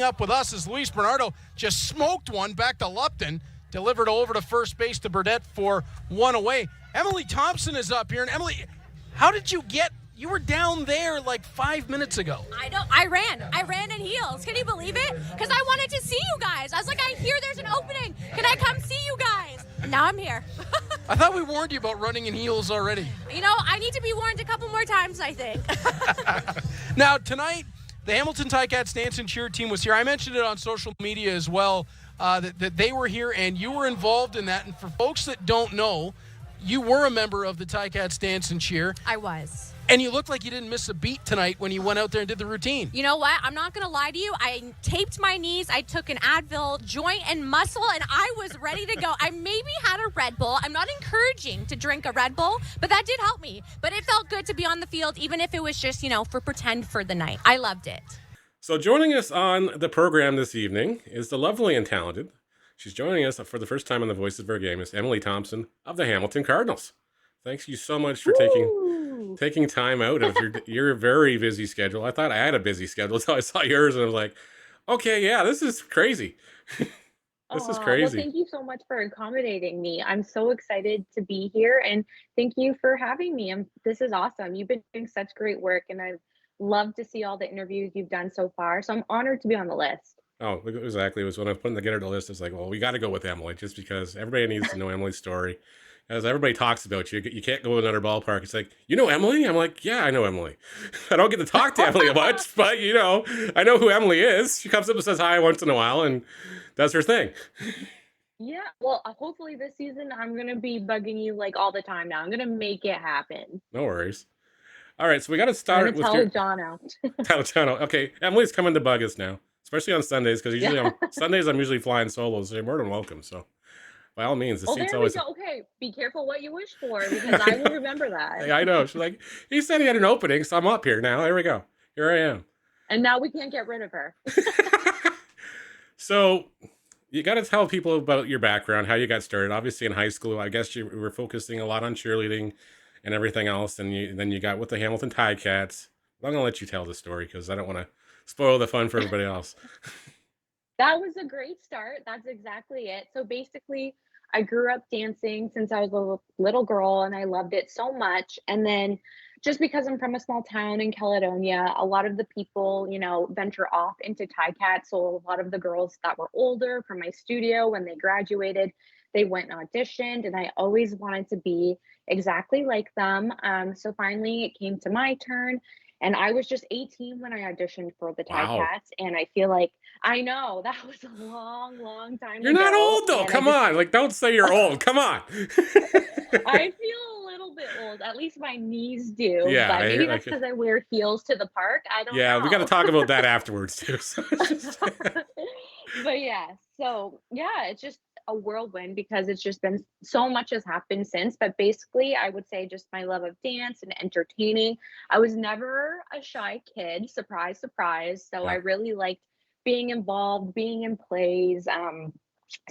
Up with us as Luis Bernardo just smoked one back to Lupton, delivered over to first base to Burdette for one away. Emily Thompson is up here. And Emily, how did you you were down there like 5 minutes ago. I know. I ran in heels. Can you believe it? Because I wanted to see you guys. I was like, I hear there's an opening. Can I come see you guys? And now I'm here. I thought we warned you about running in heels already. You know, I need to be warned a couple more times, I think. Now, tonight, the Hamilton Ticats dance and cheer team was here. I mentioned it on social media as well, that they were here and you were involved in that. And for folks that don't know, you were a member of the Ticats dance and cheer. I was. And you looked like you didn't miss a beat tonight when you went out there and did the routine. You know what? I'm not going to lie to you. I taped my knees. I took an Advil, joint and muscle, and I was ready to go. I maybe had a Red Bull. I'm not encouraging to drink a Red Bull, but that did help me. But it felt good to be on the field, even if it was just, for pretend for the night. I loved it. So joining us on the program this evening is the lovely and talented. She's joining us for the first time on the Voices of Our Game is Emily Thompson of the Hamilton Cardinals. Thanks you so much for taking time out of your very busy schedule. I thought I had a busy schedule until I saw yours, and I was like, okay, yeah, this is crazy. This is crazy. Well, thank you so much for accommodating me. I'm so excited to be here, and thank you for having me. This is awesome. You've been doing such great work, and I've loved to see all the interviews you've done so far. So I'm honored to be on the list. Oh, exactly. It was when I was putting together the list, it's like, well, we got to go with Emily just because everybody needs to know Emily's story. As everybody talks about you, you can't go to another ballpark. It's like, you know Emily? I'm like, yeah, I know Emily. I don't get to talk to Emily much, but, I know who Emily is. She comes up and says hi once in a while, and that's her thing. Yeah, well, hopefully this season I'm going to be bugging you like all the time now. I'm going to make it happen. No worries. All right, so we got to start with tell John out. Tell John out. Okay, Emily's coming to bug us now, especially on Sundays, because usually on Sundays I'm usually flying solos, so you're more than welcome, so. By all means, the seat's always... Okay, be careful what you wish for, because I will remember that. Hey, I know. She's like, he said he had an opening, so I'm up here now. There we go. Here I am. And now we can't get rid of her. So, you got to tell people about your background, how you got started. Obviously, in high school, I guess you were focusing a lot on cheerleading and everything else, and then you got with the Hamilton Ticats. I'm going to let you tell the story, because I don't want to spoil the fun for everybody else. That was a great start. That's exactly it. So basically, I grew up dancing since I was a little girl, and I loved it so much. And then just because I'm from a small town in Caledonia, a lot of the people, venture off into Ticats. So a lot of the girls that were older from my studio, when they graduated, they went and auditioned, and I always wanted to be exactly like them. So finally it came to my turn, and I was just 18 when I auditioned for the Ticats. And I feel like, I know, that was a long, long time ago. You're not old, though. Come on. Like, don't say you're old. Come on. I feel a little bit old. At least my knees do. Yeah. But maybe that's because I wear heels to the park. I don't know. Yeah, we got to talk about that afterwards, too. So But yeah, so yeah, it's just a whirlwind, because it's just been so much has happened since. But basically, I would say just my love of dance and entertaining. I was never a shy kid. Surprise, surprise. So I really liked being involved, being in plays.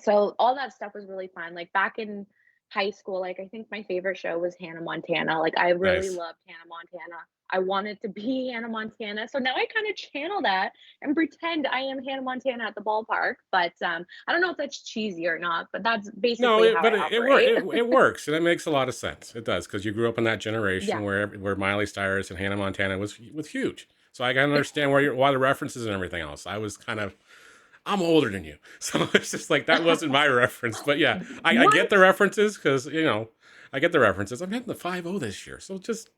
So all that stuff was really fun. Like back in high school, like I think my favorite show was Hannah Montana. Like I really loved Hannah Montana. I wanted to be Hannah Montana. So now I kind of channel that and pretend I am Hannah Montana at the ballpark. But I don't know if that's cheesy or not, but that's basically how I operate. It works, and it makes a lot of sense. It does, because you grew up in that generation where Miley Cyrus and Hannah Montana was huge. So I can understand why the references and everything else. I'm older than you. So it's just like, that wasn't my reference. But yeah, I get the references, because, I get the references. I'm hitting the 5-0 this year. So just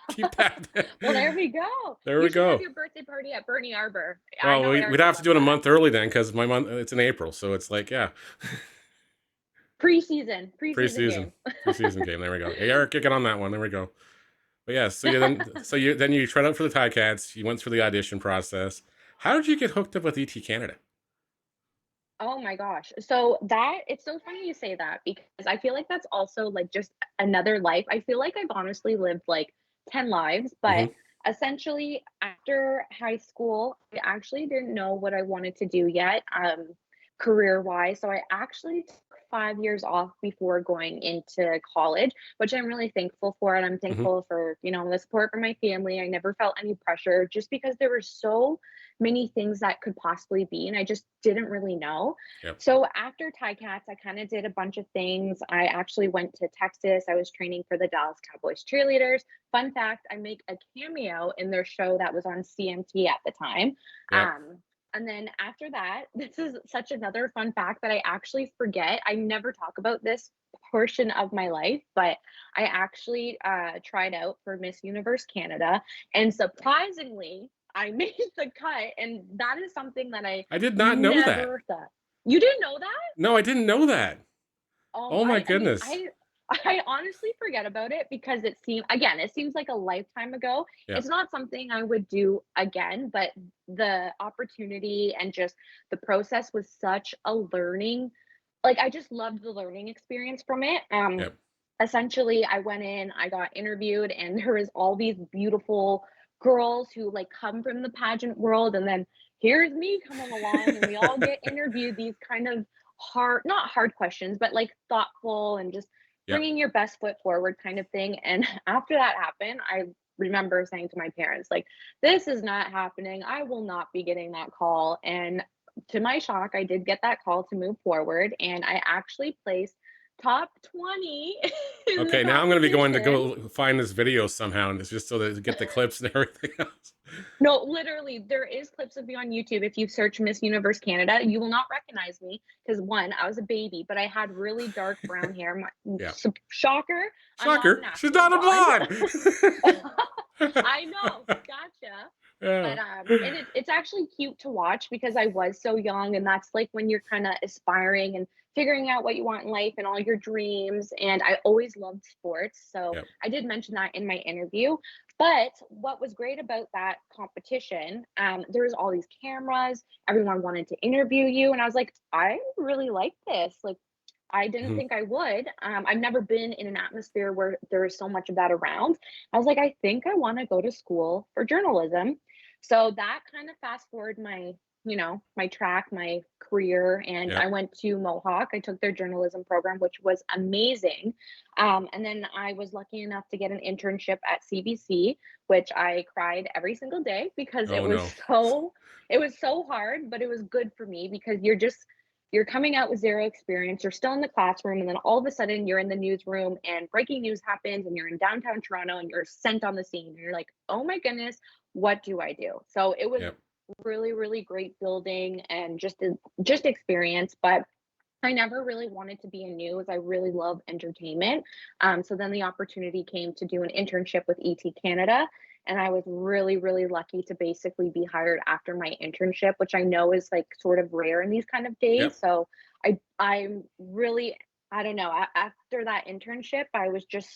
keep that. Well, there we go. There we go. Have your birthday party at Bernie Arbor. Well, we'd have to do it a month early then, because my month, it's in April. So it's like, Preseason game. There we go. Hey, Eric, get on that one. There we go. But yeah, so you tried out for the Ticats. You went through the audition process. How did you get hooked up with ET Canada? Oh my gosh. So it's so funny you say that, because I feel like that's also like just another life. I feel like I've honestly lived like 10 lives, but essentially after high school, I actually didn't know what I wanted to do yet, career wise. So I actually took 5 years off before going into college, which I'm really thankful for. And I'm Hmm. thankful for, the support from my family. I never felt any pressure just because there were so many things that could possibly be. And I just didn't really know. Yep. So after Cats, I kind of did a bunch of things. I actually went to Texas. I was training for the Dallas Cowboys cheerleaders. Fun fact, I make a cameo in their show that was on CMT at the time. Yep. And then after that, this is such another fun fact that I actually forget. I never talk about this portion of my life, but I actually tried out for Miss Universe Canada. And surprisingly, I made the cut. And that is something that I I did not know that. never thought. You didn't know that? No, I didn't know that. Oh, Oh my I mean, goodness. I honestly forget about it because it seems like a lifetime ago. Yeah. It's not something I would do again, but the opportunity and just the process was such a learning, like I just loved the learning experience from it. Yep. Essentially I went in, I got interviewed, and there was all these beautiful girls who like come from the pageant world, and then here's me coming along, and we all get interviewed these kind of not hard questions, but like thoughtful and just Yep. bringing your best foot forward kind of thing. And after that happened, I remember saying to my parents, like, this is not happening. I will not be getting that call. And to my shock, I did get that call to move forward, and I actually placed top 20 in the Okay, now I'm going to be going to competition. go find this video somehow, and it's just so that to get the clips and everything else. No, literally, there is clips of me on YouTube. If you search Miss Universe Canada, you will not recognize me because one, I was a baby, but I had really dark brown hair. Yeah. Shocker, I'm not Shocker. She's naturally not a blonde. blonde. I know, gotcha. Yeah. But and it's actually cute to watch because I was so young, and that's like when you're kind of aspiring and figuring out what you want in life and all your dreams. And I always loved sports, so Yep. I did mention that in my interview. But what was great about that competition, there was all these cameras, everyone wanted to interview you, and I was like, I really like this. Like, I didn't Mhm. think I would. I've never been in an atmosphere where there is so much of that around. I was like, I think I want to go to school for journalism. So that kind of fast forward my track, my career, and I Yep. went to Mohawk. I took their journalism program, which was amazing. And then I was lucky enough to get an internship at CBC, which I cried every single day because Oh no. it was so hard, but it was good for me because you're coming out with zero experience, you're still in the classroom, and then all of a sudden you're in the newsroom and breaking news happens and you're in downtown Toronto and you're sent on the scene. And you're like, oh my goodness, what do I do? So it was Yep. really, really great building and just experience. But I never really wanted to be in news. I really love entertainment. So then the opportunity came to do an internship with ET Canada. And I was really, really lucky to basically be hired after my internship, which I know is like sort of rare in these kind of days. Yep. So I'm really, I don't know, after that internship, I was just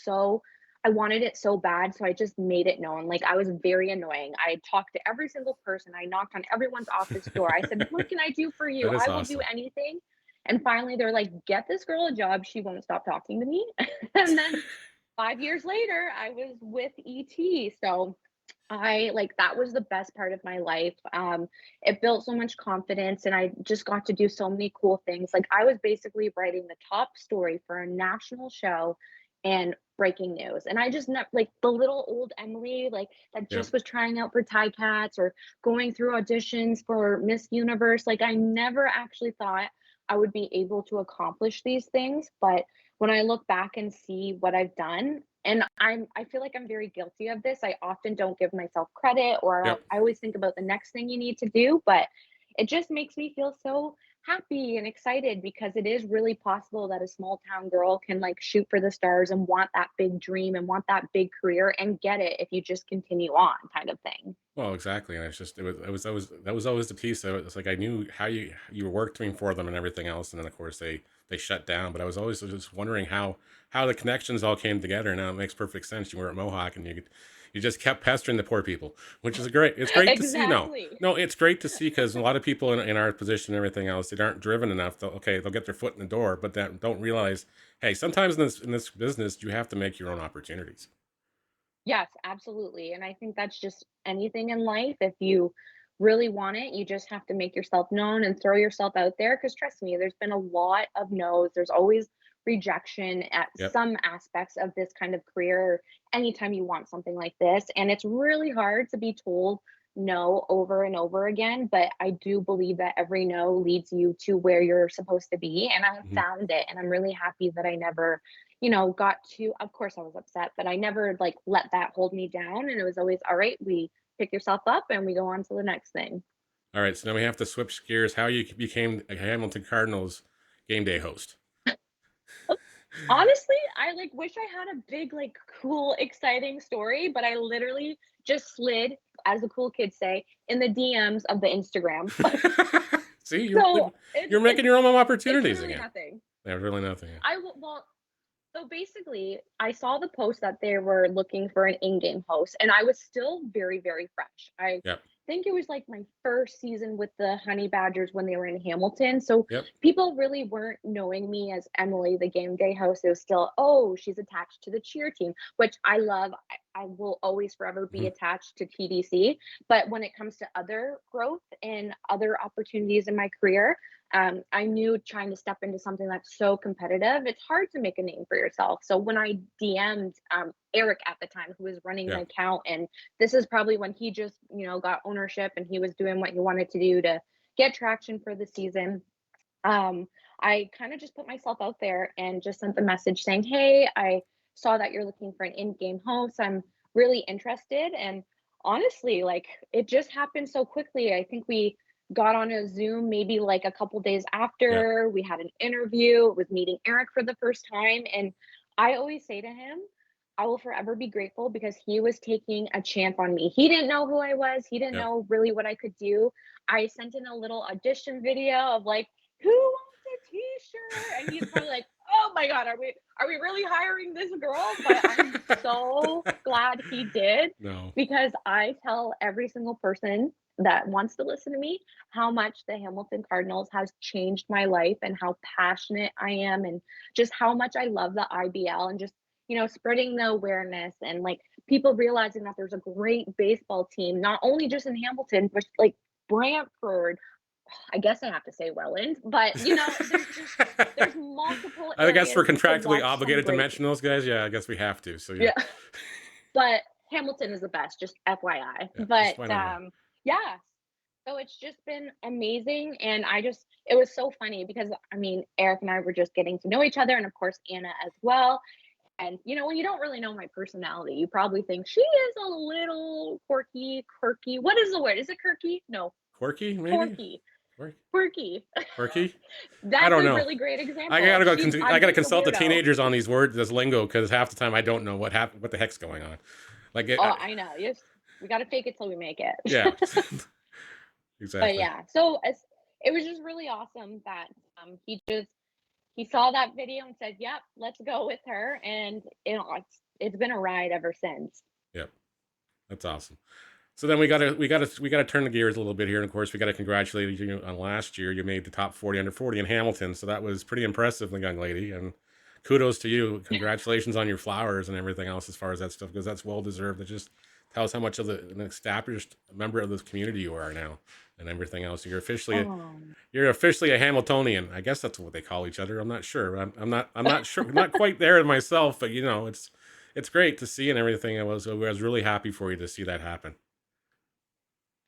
I wanted it so bad. So I just made it known. Like I was very annoying. I talked to every single person. I knocked on everyone's office door. I said, what can I do for you? That is I will do awesome. anything. And finally, they're like, get this girl a job. She won't stop talking to me. And then 5 years later, I was with ET. So I like that was the best part of my life. It built so much confidence, and I just got to do so many cool things. Like I was basically writing the top story for a national show and breaking news. And I just like the little old Emily, like that Yep. just was trying out for Cats or going through auditions for Miss Universe. Like I never actually thought I would be able to accomplish these things. But when I look back and see what I've done, and I feel like I'm very guilty of this. I often don't give myself credit, or Yep. I always think about the next thing you need to do, but it just makes me feel so happy and excited because it is really possible that a small town girl can like shoot for the stars and want that big dream and want that big career and get it if you just continue on kind of thing. Well, exactly, and it's just that was always the piece. It's like I knew how you were working for them and everything else, and then of course they shut down. But I was always just wondering how the connections all came together. Now it makes perfect sense. You were at Mohawk, and you just kept pestering the poor people, which is great. It's great to see. No, Exactly. no, it's great to see because a lot of people in our position and everything else, they aren't driven enough. They'll get their foot in the door, but then don't realize, hey, sometimes in this business, you have to make your own opportunities. Yes, absolutely. And I think that's just anything in life. If you really want it, you just have to make yourself known and throw yourself out there. Because trust me, there's been a lot of no's. There's always rejection at Yep. some aspects of this kind of career anytime you want something like this. And it's really hard to be told no over and over again. But I do believe that every no leads you to where you're supposed to be. And I have Mhm. found it. And I'm really happy that I never, got to, of course I was upset, but I never like let that hold me down. And it was always, all right, we pick yourself up and we go on to the next thing. All right, so now we have to switch gears. How you became a Hamilton Cardinals game day host? Honestly, I like wish I had a big, like, cool, exciting story, but I literally just slid, as the cool kids say, in the DMs of the Instagram. See, So it's you're making it's your own it's opportunities literally again. nothing. There's really nothing. Yeah. Well, so basically, I saw the post that they were looking for an in-game host, and I was still very, very fresh. I Yep. think it was like my first season with the Honey Badgers when they were in Hamilton. So Yep. people really weren't knowing me as Emily, the game day host. It was still, oh, she's attached to the cheer team, which I love. I will always forever be Mhm. attached to TDC. But when it comes to other growth and other opportunities in my career, I knew trying to step into something that's so competitive, it's hard to make a name for yourself. So when I DM'd Eric at the time, who was running Yeah. my account, and this is probably when he just, got ownership and he was doing what he wanted to do to get traction for the season. I kind of just put myself out there and just sent the message saying, hey, I saw that you're looking for an in-game host. I'm really interested. And honestly, like it just happened so quickly. I think we got on a Zoom maybe like a couple days Yeah. after we had an interview, with meeting Eric for the first time. And I always say to him, I will forever be grateful because he was taking a chance on me. He didn't know who I was. He didn't Yep. know really what I could do. I sent in a little audition video of like, who wants a t-shirt? And he's probably like, oh my God, are we really hiring this girl? But I'm so glad he did, No. because I tell every single person that wants to listen to me how much the Hamilton Cardinals has changed my life and how passionate I am, and just how much I love the IBL, and just spreading the awareness, and like people realizing that there's a great baseball team, not only just in Hamilton, but like Brantford. I guess I have to say Welland, but there's multiple I guess we're areas to contractually watch some obligated to great. mention those guys. Yeah, I guess we have to. So yeah, Yeah, but Hamilton is the best, just FYI. yeah. Just But why not? yeah, so it's just been amazing, and it was so funny because I mean Eric and I were just getting to know each other, and of course Anna as well. And when you don't really know my personality, you probably think she is a little quirky. What is the word? Is it quirky? No, Quirky, maybe. quirky, Quirky. quirky. Quirky. I That's don't a know. really great I example. gotta go. I I'm gotta just a consult the weirdo. teenagers on these words, this lingo, because half the time I don't know what the heck's going on. Like, Oh, I know. Yes, we got to fake it till we make it. yeah, But exactly. yeah, so it was just really awesome that he saw that video and said, "Yep, let's go with her," and it's been a ride ever since. Yep, that's awesome. So then we gotta turn the gears a little bit here, and of course we gotta congratulate you on last year. You made the top 40 under 40 in Hamilton, so that was pretty impressive, young lady. And kudos to you. Congratulations on your flowers and everything else as far as that stuff goes. That's well deserved. It just tells how much of an established member of this community you are now, and everything else. Oh, You're officially a Hamiltonian. I guess that's what they call each other. I'm not sure. I'm not sure. I'm not quite there myself, but it's great to see and everything. I was really happy for you to see that happen.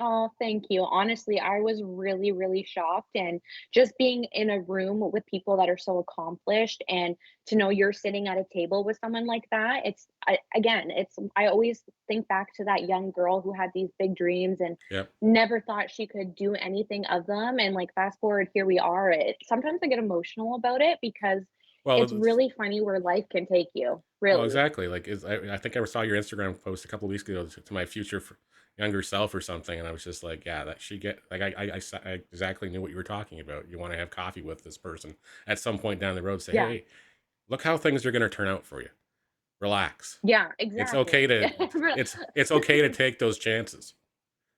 oh, thank you. Honestly, I was really, really shocked. And just being in a room with people that are so accomplished, and to know you're sitting at a table with someone like that, I always think back to that young girl who had these big dreams and Yep. never thought she could do anything of them. And like, fast forward, here we are. Sometimes I get emotional about it because Well, it's really funny where life can take you, well, really. exactly. I think I saw your Instagram post a couple of weeks ago to my future younger self or something, and I was just like, yeah, that she get like I exactly knew what you were talking about. You want to have coffee with this person at some point down the road. Say, Yeah. hey, look how things are going to turn out for you. Relax. Yeah, It's okay exactly. to it's okay to take those chances.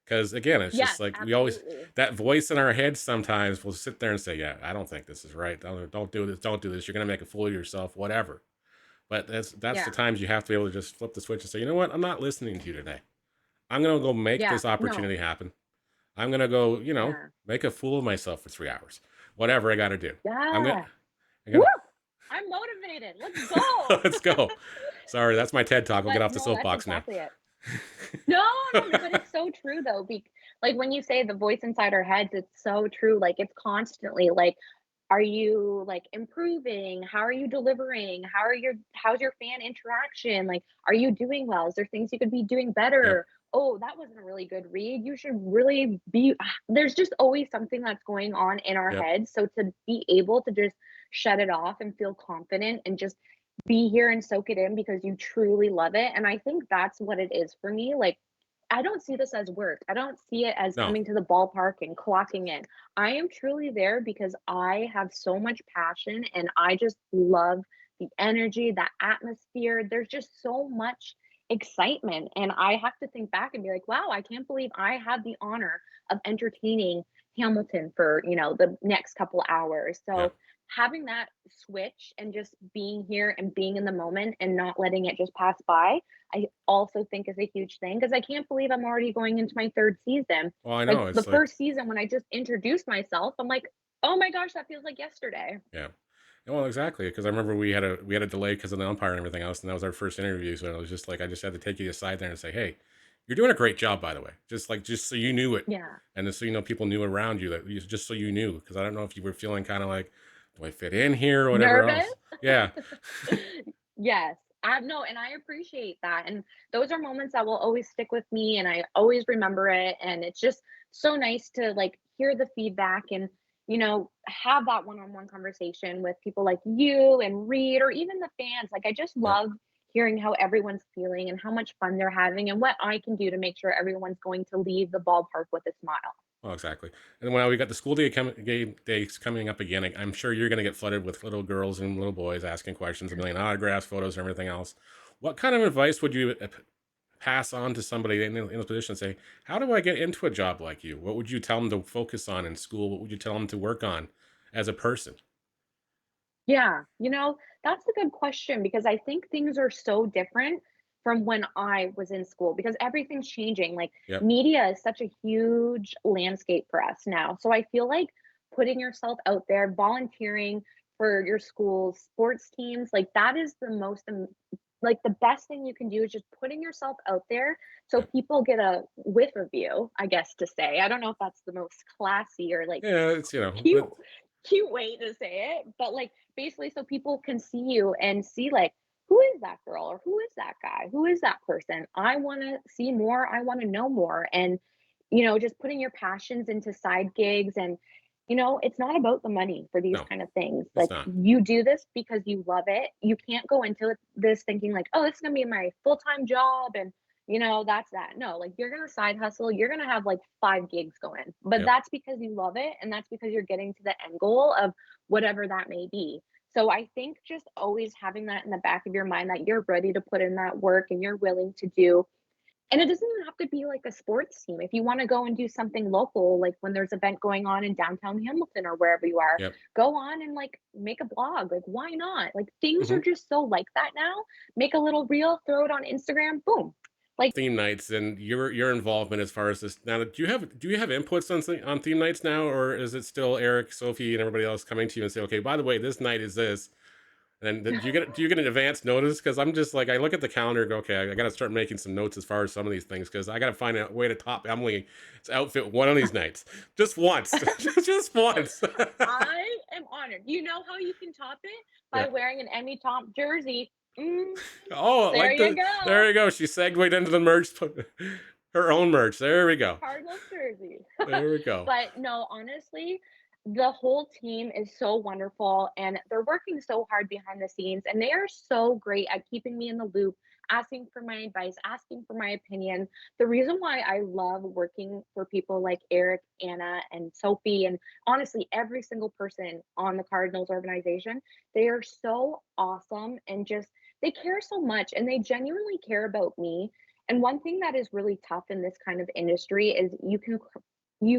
Because again, it's just Yes, like we always absolutely. that voice in our heads sometimes will sit there and say, yeah, I don't think this is right. Don't do this. Don't do this. You're going to make a fool of yourself. Whatever. But that's the Yeah. times you have to be able to just flip the switch and say, you know what? I'm not listening to you today. I'm gonna go make Yeah. this No. opportunity happen. I'm gonna go, Yeah. make a fool of myself for 3 hours. Whatever I got to do. I'm gonna, Yeah. I'm Woo! gonna I'm motivated. Let's go. let's go. Sorry, that's my TED talk. We'll get But off the no, that's soapbox now. exactly it. No, no, but it's so true though. Like when you say the voice inside our heads, it's so true. Like it's constantly like, are you like improving? How are you delivering? How's your fan interaction? Like, are you doing well? Is there things you could be doing Yep. better? Oh, that wasn't a really good read. You should really be there's just always something that's going on in our Yep. heads. So to be able to just shut it off and feel confident and just be here and soak it in because you truly love it. And I think that's what it is for me. Like, I don't see this as work. I don't see it as No. coming to the ballpark and clocking in. I am truly there because I have so much passion and I just love the energy, that atmosphere. There's just so much excitement. And I have to think back and be like, wow, I can't believe I had the honor of entertaining Hamilton for, the next couple hours. Yeah. So having that switch and just being here and being in the moment and not letting it just pass by, I also think is a huge thing because I can't believe I'm already going into my third season. Well, I Like know the it's like, first season when I just introduced myself, I'm like, oh my gosh, that feels like yesterday. yeah. Well, exactly, because I remember we had a delay because of the umpire and everything else, and that was our first interview. So it was just like I just had to take you aside there and say, "Hey, you're doing a great job, by the way." Just so you knew it, Yeah. and just so people knew around you that just so you knew, because I don't know if you were feeling kind of like, "Do I fit in here?" or whatever Nervous? else. Yeah, Yes. I no, and I appreciate that. And those are moments that will always stick with me and I always remember it. And it's just so nice to like hear the feedback and have that one-on-one conversation with people like you and Reed or even the fans. Like I just yep. love hearing how everyone's feeling and how much fun they're having and what I can do to make sure everyone's going to leave the ballpark with a smile. Well, exactly. And when we got the school game days coming up again, I'm sure you're going to get flooded with little girls and little boys asking questions, a million autographs, photos, and everything else. What kind of advice would you pass on to somebody in a position and say, how do I get into a job like you? What would you tell them to focus on in school? What would you tell them to work on as a person? Yeah, that's a good question because I think things are so different from when I was in school because everything's changing. Like Yep. media is such a huge landscape for us now. So I feel like putting yourself out there, volunteering for your school's sports teams, like that is the most like the best thing you can do is just putting yourself out there so Yep. people get a whiff of you, I guess to say. I don't know if that's the most classy or like Yeah, it's, cute cute way to say it, but like basically so people can see you and see like who is that girl or who is that guy? Who is that person? I want to see more, I want to know more and just putting your passions into side gigs and it's not about the money for these no, kind of things. it's Like not. you do this because you love it. You can't go into this thinking like, "Oh, this is going to be my full-time job and that's that." No, like you're gonna side hustle, you're gonna have like 5 gigs going, but Yep. that's because you love it and that's because you're getting to the end goal of whatever that may be. So I think just always having that in the back of your mind that you're ready to put in that work and you're willing to do. And it doesn't even have to be like a sports team. If you want to go and do something local, like when there's an event going on in downtown Hamilton or wherever you are, Yep. go on and like make a blog. Like, why not? Like, things Hmm. are just so like that now. Make a little reel, throw it on Instagram, boom. Like, Theme nights and your involvement as far as this now. Do you have inputs on theme nights now, or is it still Eric, Sophie, and everybody else coming to you and say, okay, by the way, this night is this? And then do you get an advance notice? Because I'm just like I look at the calendar and go, okay, I got to start making some notes as far as some of these things because I got to find a way to top Emily's outfit one of these nights, just once, just once. I am honored. You know how you can top it? Yeah. By wearing an Emmy top jersey. Mm, Oh, there you go. there you go. She segued into the merch, her own merch. There we go. Cardinals jersey. There we go. But no, honestly, the whole team is so wonderful and they're working so hard behind the scenes and they are so great at keeping me in the loop, asking for my advice, asking for my opinion. The reason why I love working for people like Eric, Anna, and Sophie, and honestly, every single person on the Cardinals organization, they are so awesome and just they care so much and they genuinely care about me. And one thing that is really tough in this kind of industry is you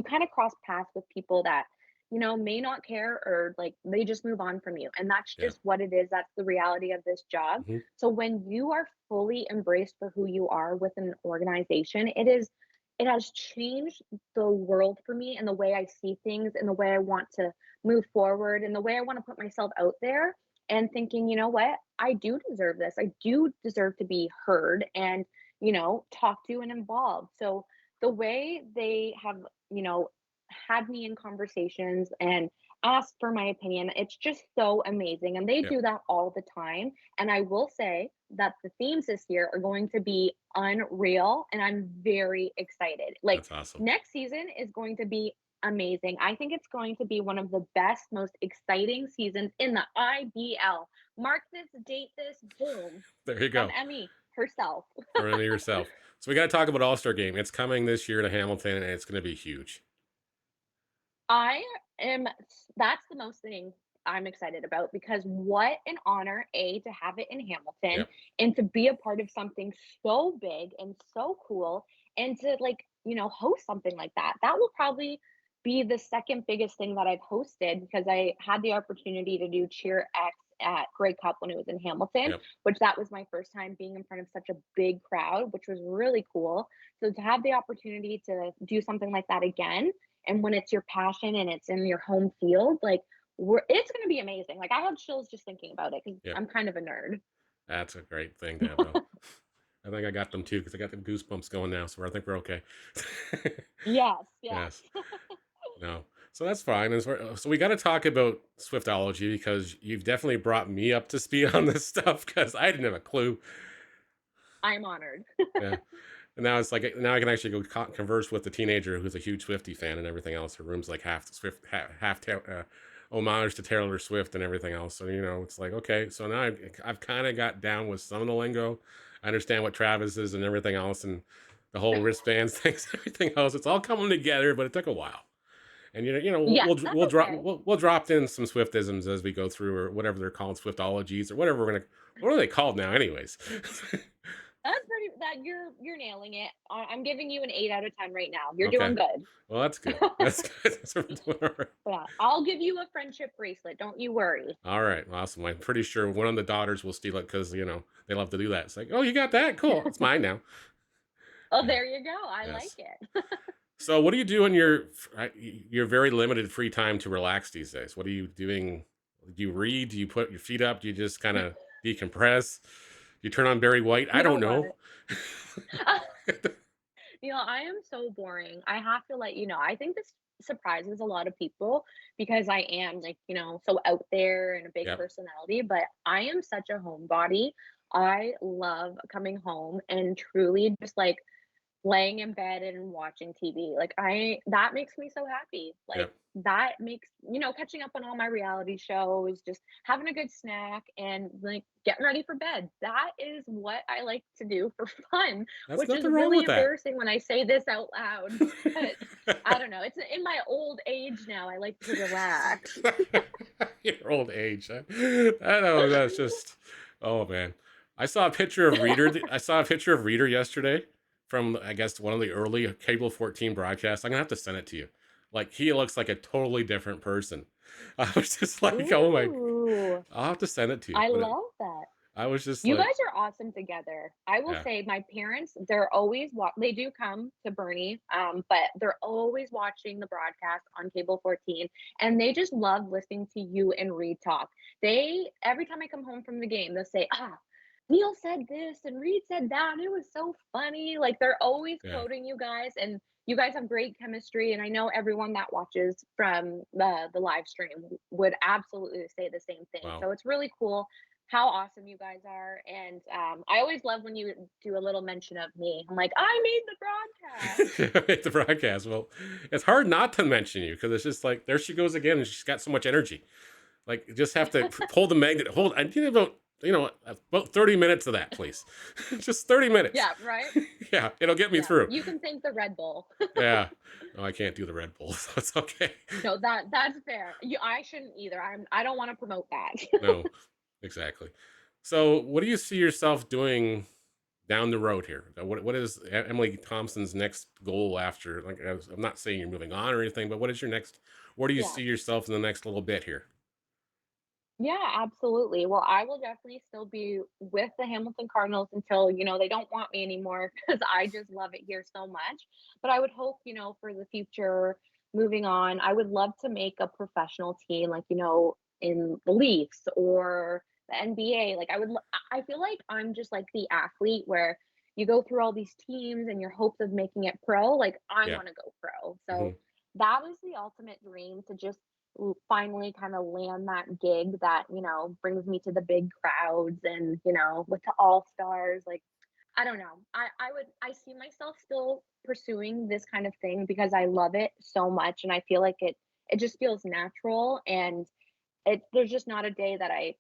kind of cross paths with people that may not care or like they just move on from you and that's Yeah. just what it is. That's the reality of this job. Hmm. So when you are fully embraced for who you are with an organization, it is it has changed the world for me and the way I see things and the way I want to move forward and the way I want to put myself out there and thinking, you know what? I do deserve this. I do deserve to be heard and, talked to and involved. So the way they have, you know, had me in conversations and asked for my opinion, it's just so amazing. And they Yeah, do that all the time. And I will say that the themes this year are going to be unreal. And I'm very excited. Like that's awesome. next season is going to be amazing. I think it's going to be one of the best, most exciting seasons in the IBL. Mark this, date this, boom, There you from go. Emmy herself. Remember yourself. So we got to talk about All-Star Game. It's coming this year to Hamilton, and it's going to be huge. I am that's the most thing I'm excited about because what an honor, A, to have it in Hamilton Yep. and to be a part of something so big and so cool and to host something like that. That will probably be the second biggest thing that I've hosted because I had the opportunity to do Cheer X at Grey Cup when it was in Hamilton, Yep. which that was my first time being in front of such a big crowd, which was really cool. So to have the opportunity to do something like that again and when it's your passion and it's in your home field, like it's going to be amazing. Like I have chills just thinking about it because Yep. I'm kind of a nerd. That's a great thing to have, though. I think I got them too because I got the goosebumps going now, so I think we're okay. Yes, yes. Yes. No. So that's fine. So we got to talk about Swiftology because you've definitely brought me up to speed on this stuff because I didn't have a clue. I'm honored. Yeah. And now it's like now I can actually go converse with the teenager who's a huge Swiftie fan and everything else. Her room's like half Swift, homage to Taylor Swift and everything else. So it's like okay. So now I've kind of got down with some of the lingo. I understand what Travis is and everything else, and the whole wristbands things, everything else. It's all coming together, but it took a while. And Yes, we'll that's we'll drop okay. we'll drop in some Swiftisms as we go through, or whatever they're called, Swiftologies, or whatever we're gonna. What are they called now, anyways? That's pretty that you're nailing it. I'm giving you an 8 out of 10 right now. You're Okay. doing good. Well, that's good. That's good. That's what we're doing. All right. Yeah, I'll give you a friendship bracelet. Don't you worry. All right. Awesome. I'm pretty sure one of the daughters will steal it because they love to do that. It's like, oh, you got that? Cool. It's mine now. Oh, Yeah. there you go. I like Yes. it. So, what do you do in your very limited free time to relax these days? What are you doing? Do you read? Do you put your feet up? Do you just kind of decompress? Do you turn on Barry White? I You know don't know. what? I am so boring. I have to let you know. I think this surprises a lot of people because I am like, so out there and a big Yep. personality, but I am such a homebody. I love coming home and truly just like laying in bed and watching TV. Like that makes me so happy. Like Yep. that makes, catching up on all my reality shows, just having a good snack and like getting ready for bed. That is what I like to do for fun, That's which is nothing wrong really with that. embarrassing when I say this out loud, but I don't know. It's in my old age now. I like to relax. Your old age. I know that's just. Oh man, I saw a picture of Reader. I saw a picture of Reader yesterday from I guess one of the early Cable 14 broadcasts. I'm gonna have to send it to you. Like he looks like a totally different person. I was just like, oh my. Ooh, I'll have to send it to you. I But love that. I was just You like, guys are awesome together. I will yeah, say my parents, they're always they do come to Bernie, but they're always watching the broadcast on Cable 14 and they just love listening to you and Reed talk. They every time I come home from the game, they'll say, Neil said this and Reed said that. And it was so funny. Like they're always yeah. quoting you guys and you guys have great chemistry. And I know everyone that watches from the live stream would absolutely say the same thing. Wow. So it's really cool how awesome you guys are. And I always love when you do a little mention of me. I'm like, I made the broadcast. At the broadcast. Well, it's hard not to mention you because it's just like there she goes again, and she's got so much energy. Like you just have to pull the magnet. Hold. I need about 30 minutes of that, please. Just 30 minutes. Yeah, right? Yeah, it'll get me Yeah. through. You can thank the Red Bull. Yeah. No, I can't do the Red Bull, so it's okay. No, that's fair. I shouldn't either. I don't want to promote that. No, exactly. So, what do you see yourself doing down the road here? What is Emily Thompson's next goal after? Like, I'm not saying you're moving on or anything, but what is your next? Where do you Yeah. see yourself in the next little bit here? Yeah, absolutely. Well, I will definitely still be with the Hamilton Cardinals until, they don't want me anymore because I just love it here so much. But I would hope, for the future, moving on, I would love to make a professional team, like, in the Leafs or the NBA. Like, I feel like I'm just like the athlete where you go through all these teams and your hopes of making it pro. Like, I Yeah. want to go pro. Hmm. So that was the ultimate dream to just finally kind of land that gig that, brings me to the big crowds and, with the all stars. Like, I don't know. I see myself still pursuing this kind of thing because I love it so much. And I feel like it just feels natural. And there's just not a day that I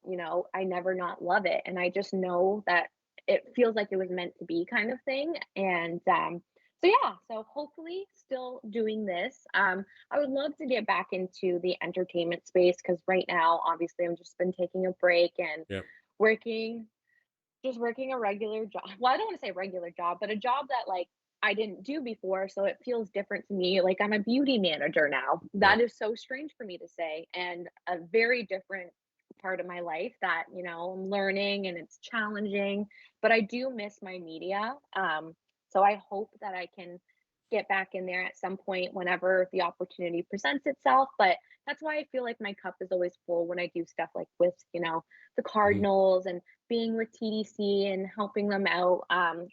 never not love it. And I just know that it feels like it was meant to be kind of thing. And so yeah, so hopefully still doing this. I would love to get back into the entertainment space because right now, obviously, I've just been taking a break and Yep. working just working a regular job. Well, I don't want to say regular job, but a job that like I didn't do before, so it feels different to me. Like I'm a beauty manager now. Yep. That is so strange for me to say, and a very different part of my life that, I'm learning and it's challenging, but I do miss my media. So I hope that I can get back in there at some point whenever the opportunity presents itself. But that's why I feel like my cup is always full when I do stuff like with, the Hmm. Cardinals and being with TDC and helping them out.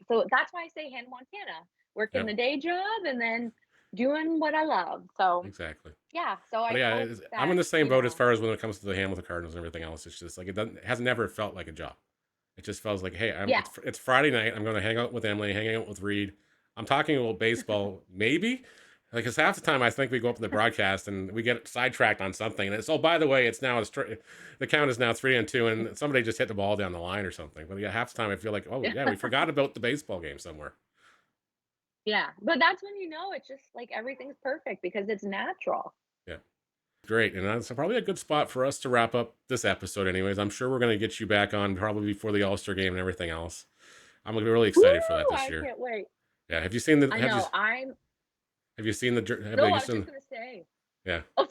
So that's why I say Hannah Montana, working Yep. the day job and then doing what I love. So Exactly. yeah, so But I yeah, hope I'm that, in the same boat as far as when it comes to the Hamilton Cardinals and everything else. It's just like it has never felt like a job. It just feels like, hey, yes, it's Friday night. I'm going to hang out with Emily, hanging out with Reed. I'm talking about baseball, maybe. Like, because half the time I think we go up to the broadcast and we get sidetracked on something. And it's, oh, by the way, it's now the count is now 3-2, and somebody just hit the ball down the line or something. But yeah, half the time I feel like, oh yeah, we forgot about the baseball game somewhere. yeah. But that's when it's just like everything's perfect because it's natural. Yeah. Great. And that's probably a good spot for us to wrap up this episode, anyways. I'm sure we're going to get you back on probably before the All Star game and everything else. I'm really Woo! excited for that this I year. can't wait. Yeah. I know. Have you seen the have No, you I was seen? just gonna say. Yeah. Oh,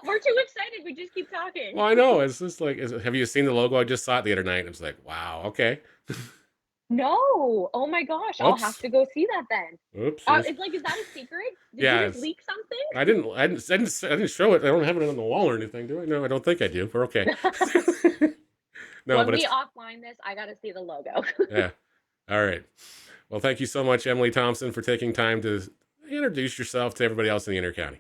we're too excited. We just keep talking. Well, I know. It's just like, have you seen the logo? I just saw it the other night. And it's like, wow. Okay. No. Oh my gosh. I'll have Oops. to go see that then. Oops. There's, It's like, is that a secret? Did you yeah. just leak something? I didn't show it. I don't have it on the wall or anything, do I? No, I don't think I do. We're okay. No, When but we it's offline this, I gotta see the logo. yeah. All right. Well, thank you so much, Emily Thompson, for taking time to introduce yourself to everybody else in the Intercounty.